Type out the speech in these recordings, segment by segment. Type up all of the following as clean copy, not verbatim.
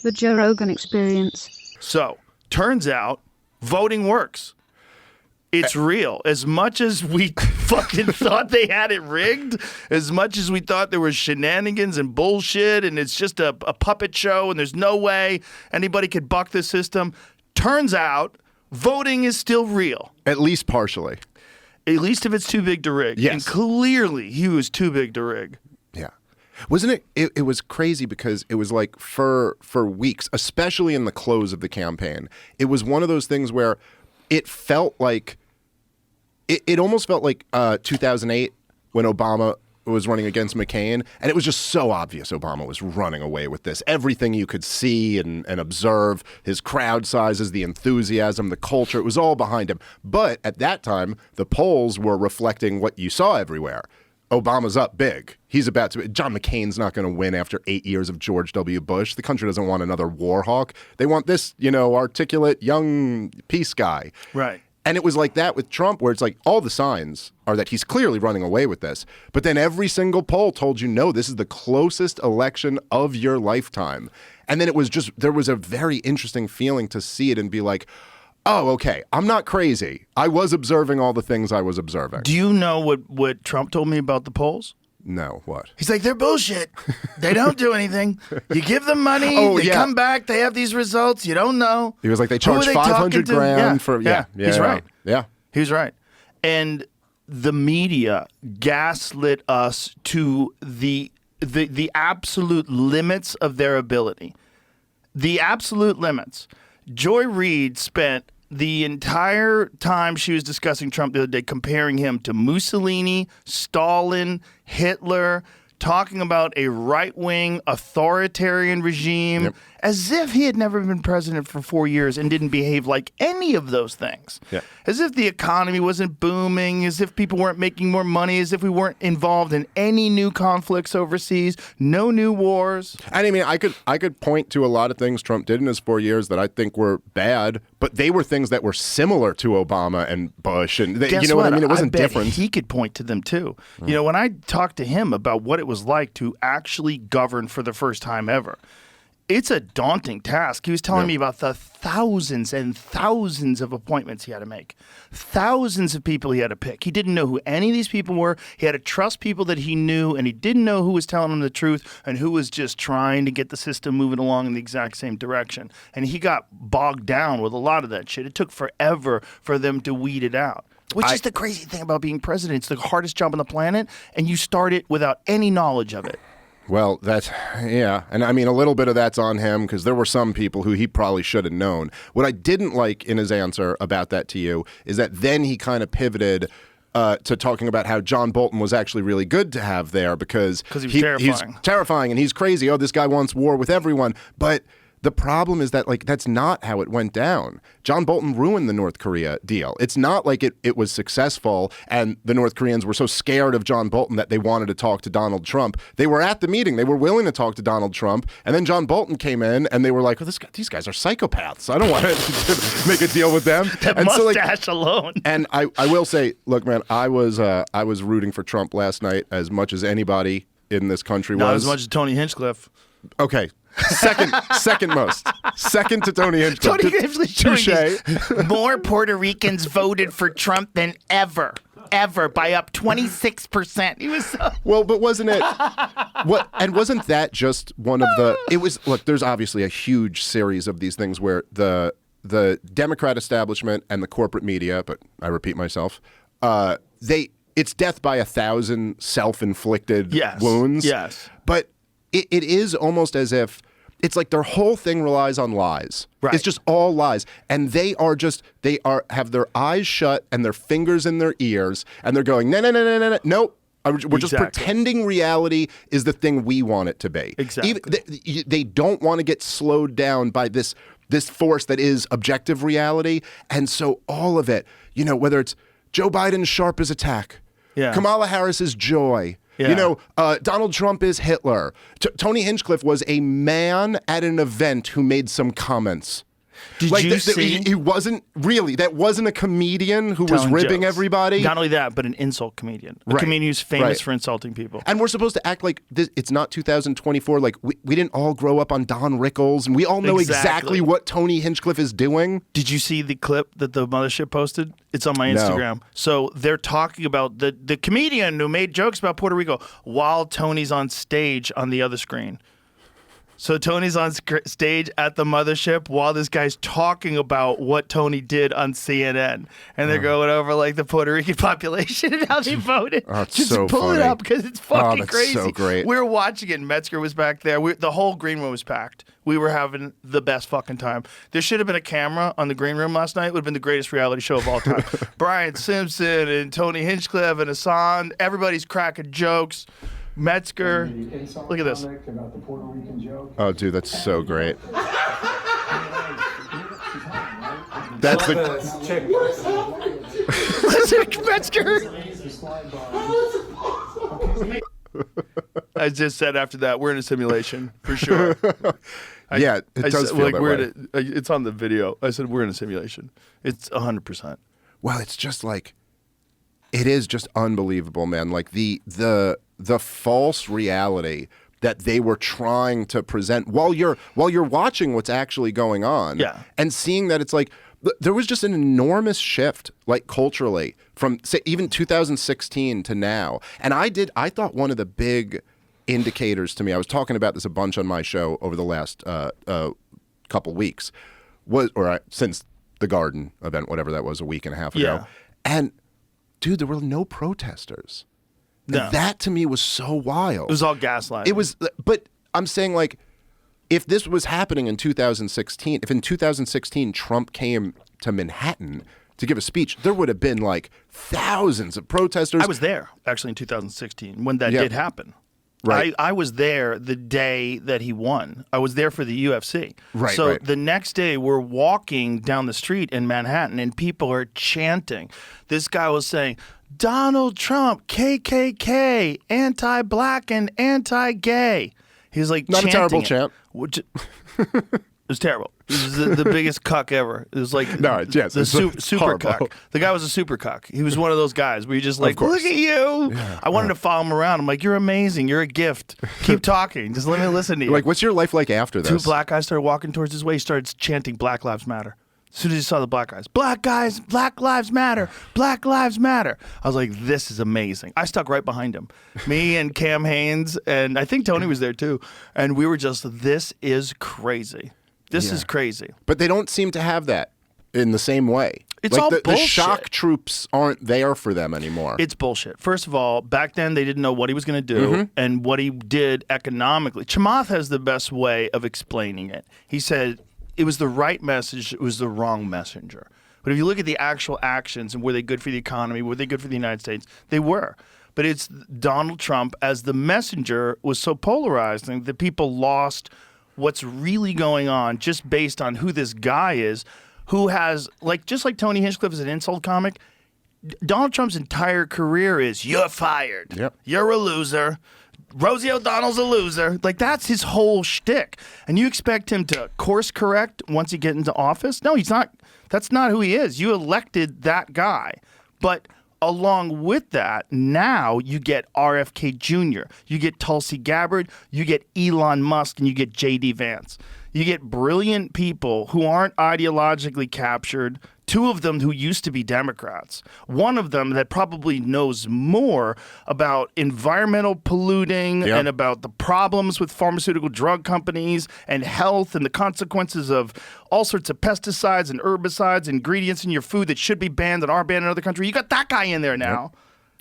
The Joe Rogan Experience. So, turns out, voting works. It's real. As much as we fucking thought they had it rigged, as much as we thought there was shenanigans and bullshit, and it's just a puppet show, and there's no way anybody could buck the system, turns out voting is still real. At least partially. At least if it's too big to rig. Yes. And clearly, he was too big to rig. Yeah. Wasn't it? It was crazy because it was like for weeks, especially in the close of the campaign, it was one of those things where it felt like, it almost felt like 2008 when Obama was running against McCain, and it was just so obvious Obama was running away with this. Everything you could see and observe, his crowd sizes, the enthusiasm, the culture, it was all behind him. But at that time, the polls were reflecting what you saw everywhere. Obama's up big. He's about to. John McCain's not going to win after 8 years of George W. Bush. The country doesn't want another war hawk. They want this, articulate, young peace guy. Right. And it was like that with Trump, where it's like all the signs are that he's clearly running away with this. But then every single poll told you, no, this is the closest election of your lifetime. And then it was just, there was a very interesting feeling to see it and be like, oh, okay, I'm not crazy. I was observing all the things I was observing. Do you know what Trump told me about the polls? No, what? He's like, they're bullshit. They don't do anything. You give them money, they come back, they have these results, you don't know. He was like, they charge $500,000 for, He's right. Yeah. He was right. And the media gaslit us to the absolute limits of their ability. The absolute limits. Joy Reid spent the entire time she was discussing Trump the other day comparing him to Mussolini, Stalin, Hitler, talking about a right-wing authoritarian regime, as if he had never been president for 4 years and didn't behave like any of those things. Yeah. As if the economy wasn't booming, as if people weren't making more money, as if we weren't involved in any new conflicts overseas, no new wars. And I mean, I could point to a lot of things Trump did in his 4 years that I think were bad, but they were things that were similar to Obama and Bush. And you know what I mean? It wasn't different. He could point to them too. When I talked to him about what it was like to actually govern for the first time ever, it's a daunting task. He was telling me about the thousands and thousands of appointments he had to make, thousands of people he had to pick. He didn't know who any of these people were. He had to trust people that he knew, and he didn't know who was telling him the truth and who was just trying to get the system moving along in the exact same direction. And he got bogged down with a lot of that shit. It took forever for them to weed it out. Which is the crazy thing about being president. It's the hardest job on the planet, and you start it without any knowledge of it. Well, and I mean, a little bit of that's on him because there were some people who he probably should have known. What I didn't like in his answer about that to you is that then he kind of pivoted to talking about how John Bolton was actually really good to have there because he was terrifying. He's terrifying and he's crazy. Oh, this guy wants war with everyone. But the problem is that, that's not how it went down. John Bolton ruined the North Korea deal. It's not like it was successful and the North Koreans were so scared of John Bolton that they wanted to talk to Donald Trump. They were at the meeting. They were willing to talk to Donald Trump. And then John Bolton came in and they were like, these guys are psychopaths. I don't want to make a deal with them. That mustache alone. And I will say, look, man, I was rooting for Trump last night as much as anybody in this country was. Not as much as Tony Hinchcliffe. Okay. Second most. Second to Tony Hinchcliffe. Tony Hinchcliffe. More Puerto Ricans voted for Trump than ever by up 26%. He was so... Well, but wasn't it wasn't that just one of the look, there's obviously a huge series of these things where the Democrat establishment and the corporate media, but I repeat myself, it's death by 1,000 self-inflicted wounds. Yes. But it is almost as if it's like their whole thing relies on lies. Right. It's just all lies. And they have their eyes shut and their fingers in their ears and they're going, no. Nope. We're just pretending reality is the thing we want it to be. Exactly. They don't want to get slowed down by this force that is objective reality. And so all of it, whether it's Joe Biden's sharp as a tack, Kamala Harris's joy, Donald Trump is Hitler. Tony Hinchcliffe was a man at an event who made some comments. Did like you see? he wasn't really. That wasn't a comedian who was Telling ribbing jokes. everybody. Not only that, but an insult comedian. A Right. comedian who's famous Right. for insulting people. And we're supposed to act like this, it's not 2024. Like we didn't all grow up on Don Rickles, and we all know exactly what Tony Hinchcliffe is doing. Did you see the clip that the mothership posted? It's on my No. Instagram. So they're talking about the comedian who made jokes about Puerto Rico while Tony's on stage on the other screen. So Tony's on stage at the mothership while this guy's talking about what Tony did on CNN, and they're going over like the Puerto Rican population and how they voted. Oh, it's Just so pull funny. it up because it's fucking that's crazy. so great. We were watching it, and Metzger was back there. The whole green room was packed. We were having the best fucking time. There should have been a camera on the green room last night. It would have been the greatest reality show of all time. Brian Simpson and Tony Hinchcliffe and Hassan. Everybody's cracking jokes. Metzger. Look at this. Oh, dude, that's so great. That's the Listen, Metzger. I just said after that, we're in a simulation for sure. yeah. It does feel like that we're way. it's on the video. I said we're in a simulation. It's 100%. Well, it's just like it is just unbelievable, man. Like the false reality that they were trying to present while you're watching what's actually going on. Yeah. And seeing that it's like there was just an enormous shift, like culturally, from say even 2016 to now. And I thought one of the big indicators to me, I was talking about this a bunch on my show over the last couple weeks, since the Garden event, whatever that was, a week and a half ago. Yeah. And dude, there were no protesters. No. And that to me was so wild. It was all gaslighting. It was, but I'm saying like, if this was happening in 2016, if in 2016 Trump came to Manhattan to give a speech, there would have been like thousands of protesters. I was there actually in 2016 when that Yeah. did happen. Right. I was there the day that he won. I was there for the UFC. Right, So right. the next day, we're walking down the street in Manhattan, and people are chanting. This guy was saying, Donald Trump, KKK, anti-black and anti-gay. He's like Not a terrible chanting chant. it was terrible. It was the biggest cuck ever. It was like No, yes, the it's super horrible. cuck. The guy was a super cuck. He was one of those guys where you're just like, course. look at you. I wanted to follow him around. I'm like, you're amazing. You're a gift. Keep talking. Just let me listen to you. Like, what's your life like after this? Two black guys started walking towards his way. He started chanting Black Lives Matter. As soon as he saw the black guys, Black Lives Matter, Black Lives Matter. I was like, this is amazing. I stuck right behind him. Me and Cam Haynes, and I think Tony was there too. And we were just, this is crazy. This is crazy. But they don't seem to have that in the same way. It's like all the bullshit. shock troops aren't there for them anymore. It's bullshit. First of all, back then they didn't know what he was going to do and what he did economically. Chamath has the best way of explaining it. He said it was the right message, it was the wrong messenger. But if you look at the actual actions and were they good for the economy, were they good for the United States? They were. But it's Donald Trump as the messenger was so polarizing that people lost what's really going on just based on who this guy is, who has, like, just like Tony Hinchcliffe is an insult comic, Donald Trump's entire career is, you're fired. Yep. You're a loser. Rosie O'Donnell's a loser. Like, that's his whole shtick. And you expect him to course correct once he gets into office? No, he's not. That's not who he is. You elected that guy. But along with that, now you get RFK Jr., you get Tulsi Gabbard, you get Elon Musk, and you get J.D. Vance. You get brilliant people who aren't ideologically captured, two of them who used to be Democrats, one of them that probably knows more about environmental polluting and about the problems with pharmaceutical drug companies and health and the consequences of all sorts of pesticides and herbicides, ingredients in your food that should be banned and are banned in another country. You got that guy in there now.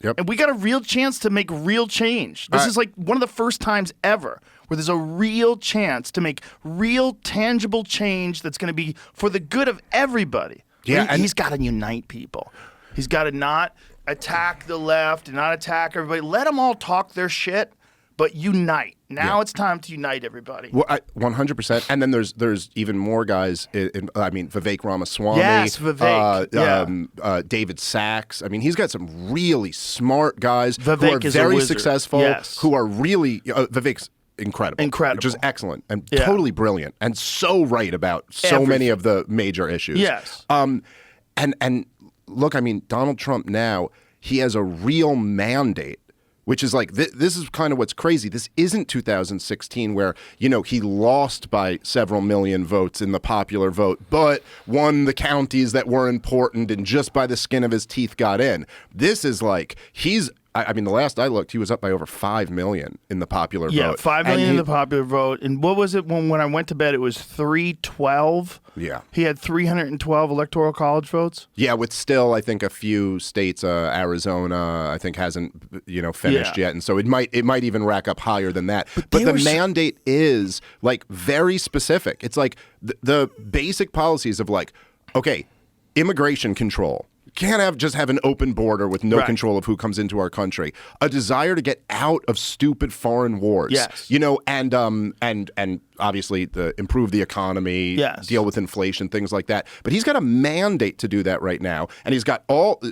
Yep. And we got a real chance to make real change. This is like one of the first times ever where there's a real chance to make real tangible change that's going to be for the good of everybody. Yeah, and he's got to unite people. He's got to not attack the left and not attack everybody. Let them all talk their shit, but unite. Now it's time to unite everybody. Well, 100%. And then there's even more guys. I mean, Vivek Ramaswamy. Yes, Vivek. David Sachs. I mean, he's got some really smart guys who Vivek are is a very wizard. successful. Yes. Who are really Vivek's incredible. Just excellent and Yeah. totally brilliant and so right about so many of the major issues. Yes. And look, I mean, Donald Trump now, he has a real mandate, which is like, this is kind of what's crazy. This isn't 2016 where, you know, he lost by several million votes in the popular vote, but won the counties that were important and just by the skin of his teeth got in. This is like, I mean, the last I looked, he was up by over 5 million in the popular vote. Yeah, 5 million in the popular vote. And what was it when I went to bed? It was 312. Yeah. He had 312 electoral college votes. Yeah, with still, I think, a few states, Arizona, I think hasn't, you know, finished yet. And so it might even rack up higher than that. But the mandate is like very specific. It's like the basic policies of like, okay, immigration control. Can't just have an open border with no control of who comes into our country. A desire to get out of stupid foreign wars. Yes. You know, and obviously improve the economy, deal with inflation, things like that. But he's got a mandate to do that right now, and he's got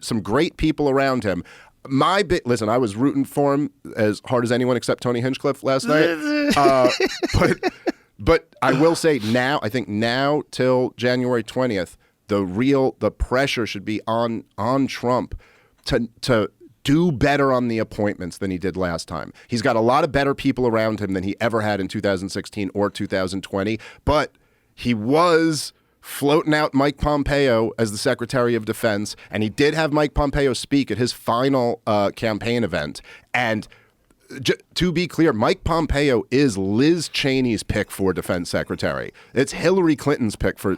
some great people around him. Listen, I was rooting for him as hard as anyone except Tony Hinchcliffe last night. But I will say now, I think now till January 20th, the pressure should be on Trump to do better on the appointments than he did last time. He's got a lot of better people around him than he ever had in 2016 or 2020, but he was floating out Mike Pompeo as the Secretary of Defense, and he did have Mike Pompeo speak at his final campaign event. And to be clear, Mike Pompeo is Liz Cheney's pick for defense secretary. It's Hillary Clinton's pick for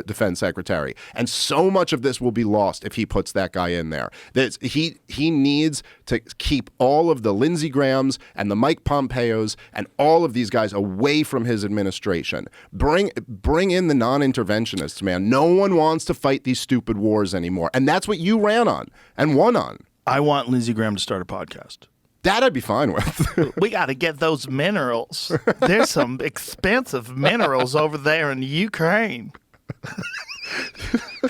defense secretary. And so much of this will be lost if he puts that guy in there. He needs to keep all of the Lindsey Grahams and the Mike Pompeos and all of these guys away from his administration. Bring in the non-interventionists, man. No one wants to fight these stupid wars anymore. And that's what you ran on and won on. I want Lindsey Graham to start a podcast. That I'd be fine with. We got to get those minerals. There's some expensive minerals over there in Ukraine.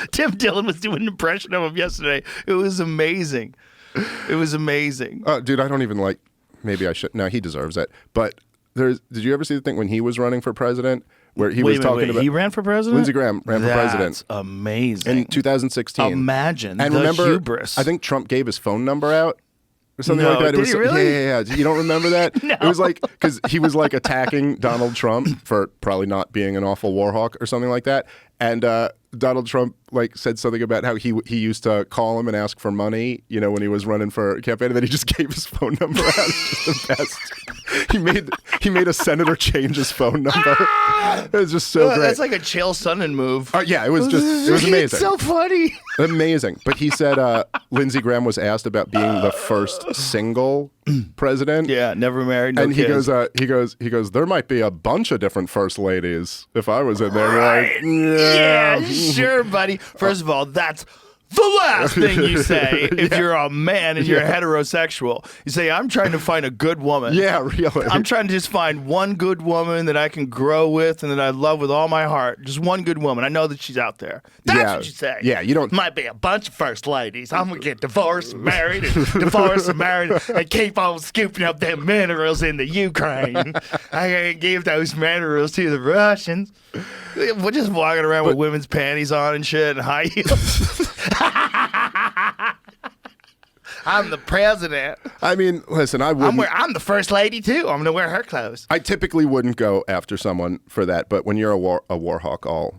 Tim Dillon was doing an impression of him yesterday. It was amazing. It was amazing. Dude, I don't even like, maybe I should. No, he deserves it. But did you ever see the thing when he was running for president? Where he was talking about. He ran for president? Lindsey Graham ran for president. That's amazing. In 2016. Imagine and the remember, hubris. I think Trump gave his phone number out. Or something like that. Did he really? Yeah. You don't remember that? No. It was like, because he was like attacking Donald Trump for probably not being an awful war hawk or something like that. And Donald Trump like said something about how he used to call him and ask for money, you know, when he was running for campaign, and then he just gave his phone number out. It's just the best. He made a senator change his phone number. It was just so great. That's like a Chael Sonnen move. Yeah, it was amazing. It's so funny. Amazing. But he said Lindsey Graham was asked about being the first single president. Yeah, never married, no and kids. he goes, there might be a bunch of different first ladies if I was in there. Right. Yeah, sure, buddy. First of all, that's the last thing you say if you're a man and you're heterosexual. You say, I'm trying to find a good woman. Yeah, really. I'm trying to just find one good woman that I can grow with and that I love with all my heart. Just one good woman. I know that she's out there. That's what you say. Yeah, you don't. Might be a bunch of first ladies. I'm going to get divorced and married and divorced and married and keep on scooping up them minerals in the Ukraine. I can give those minerals to the Russians. We're just walking around with women's panties on and shit and high heels. I'm the president. I mean, listen, I wouldn't. I'm the first lady too. I'm gonna wear her clothes. I typically wouldn't go after someone for that, but when you're a war hawk, all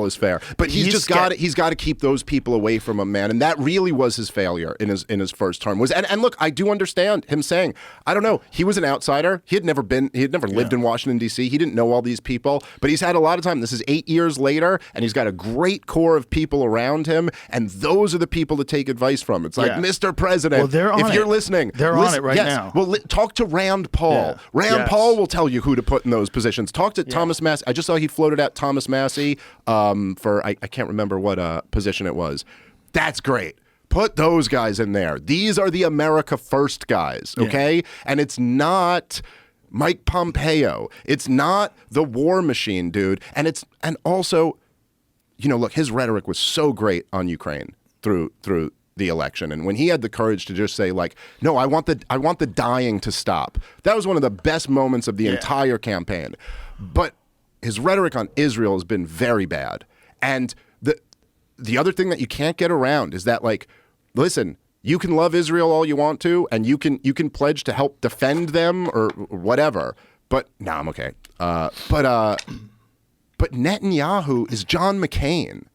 is fair. But he's got to keep those people away from him, man. And that really was his failure in his first term. And look, I do understand him saying, I don't know, he was an outsider. He had never lived in Washington D.C. He didn't know all these people, but he's had a lot of time. This is 8 years later, and he's got a great core of people around him, and those are the people to take advice from. It's like, Mr. President, if you're listening, they're on it right now. Well, talk to Rand Paul. Yeah. Rand Paul will tell you who to put in those positions. Talk to Thomas Massey. I just saw he floated out Thomas Massey for I can't remember what position it was. That's great. Put those guys in there. These are the America First guys, okay? Yeah. And it's not Mike Pompeo. It's not the war machine, dude. And also, you know, look, his rhetoric was so great on Ukraine through the election, and when he had the courage to just say like, no, I want the dying to stop. That was one of the best moments of the entire campaign. But his rhetoric on Israel has been very bad. And the other thing that you can't get around is that, like, listen, you can love Israel all you want to, and you can pledge to help defend them or whatever. But no, I'm okay. But Netanyahu is John McCain.